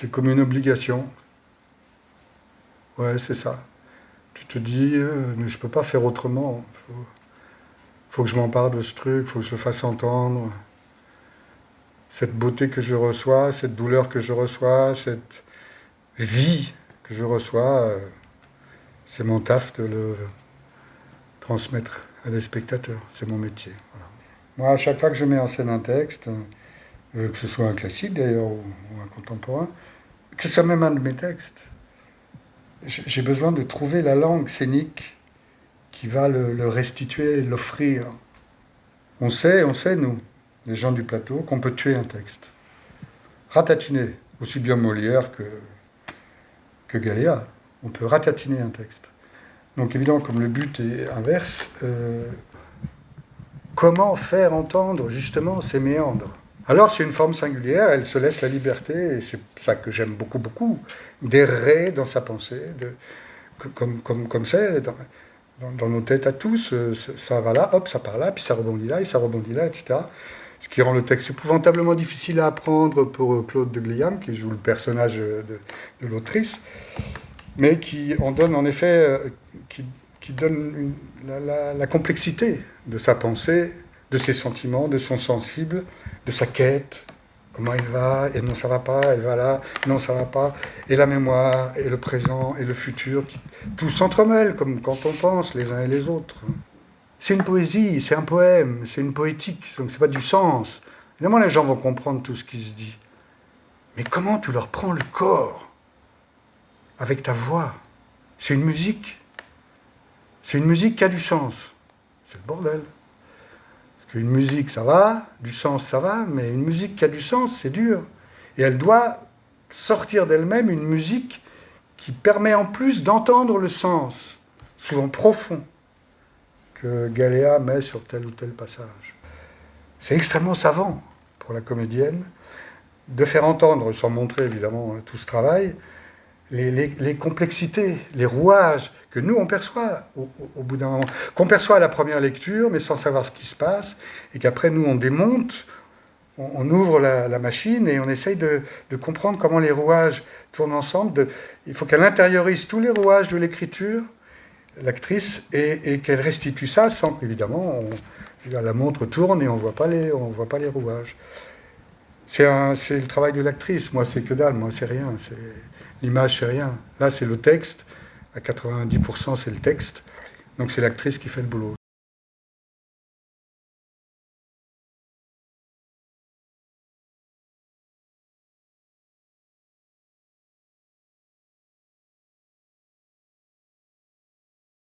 c'est comme une obligation. Ouais, c'est ça. Tu te dis, mais je peux pas faire autrement. Faut que je m'empare de ce truc, faut que je le fasse entendre. Cette beauté que je reçois, cette douleur que je reçois, cette vie que je reçois, c'est mon taf de le transmettre à des spectateurs. C'est mon métier. Voilà. Moi, à chaque fois que je mets en scène un texte, que ce soit un classique d'ailleurs ou un contemporain, que ce soit même un de mes textes, j'ai besoin de trouver la langue scénique qui va le restituer, l'offrir. On sait, nous, les gens du plateau, qu'on peut tuer un texte. Ratatiner, aussi bien Molière que Galéa. On peut ratatiner un texte. Donc évidemment, comme le but est inverse, comment faire entendre justement ces méandres? Alors c'est une forme singulière, elle se laisse la liberté, et c'est ça que j'aime beaucoup, beaucoup, d'errer dans sa pensée, comme c'est dans nos têtes à tous, ça va là, hop, ça part là, puis ça rebondit là, et ça rebondit là, etc. Ce qui rend le texte épouvantablement difficile à apprendre pour Claude de Gliam, qui joue le personnage de l'autrice, mais qui en donne en effet, qui donne la complexité de sa pensée, de ses sentiments, de son sensible, de sa quête, comment il va, et non ça va pas, elle va là, non ça va pas, et la mémoire, et le présent, et le futur, tout s'entremêle, comme quand on pense les uns et les autres. C'est une poésie, c'est un poème, c'est une poétique, donc c'est pas du sens. Évidemment, les gens vont comprendre tout ce qui se dit. Mais comment tu leur prends le corps avec ta voix? C'est une musique. C'est une musique qui a du sens. C'est le bordel. Parce qu'une musique, ça va, du sens, ça va, mais une musique qui a du sens, c'est dur. Et elle doit sortir d'elle-même une musique qui permet en plus d'entendre le sens, souvent profond, que Galéa met sur tel ou tel passage. C'est extrêmement savant pour la comédienne de faire entendre, sans montrer évidemment tout ce travail, les complexités, les rouages que nous on perçoit au bout d'un moment, qu'on perçoit à la première lecture, mais sans savoir ce qui se passe, et qu'après nous on démonte, on ouvre la machine et on essaye de comprendre comment les rouages tournent ensemble. Il faut qu'elle intériorise tous les rouages de l'écriture, l'actrice, et qu'elle restitue ça sans qu'évidemment la montre tourne et on voit pas les rouages. C'est le travail de l'actrice. Moi, c'est que dalle. Moi, c'est rien. L'image, c'est rien. Là, c'est le texte. À 90%, c'est le texte. Donc, c'est l'actrice qui fait le boulot.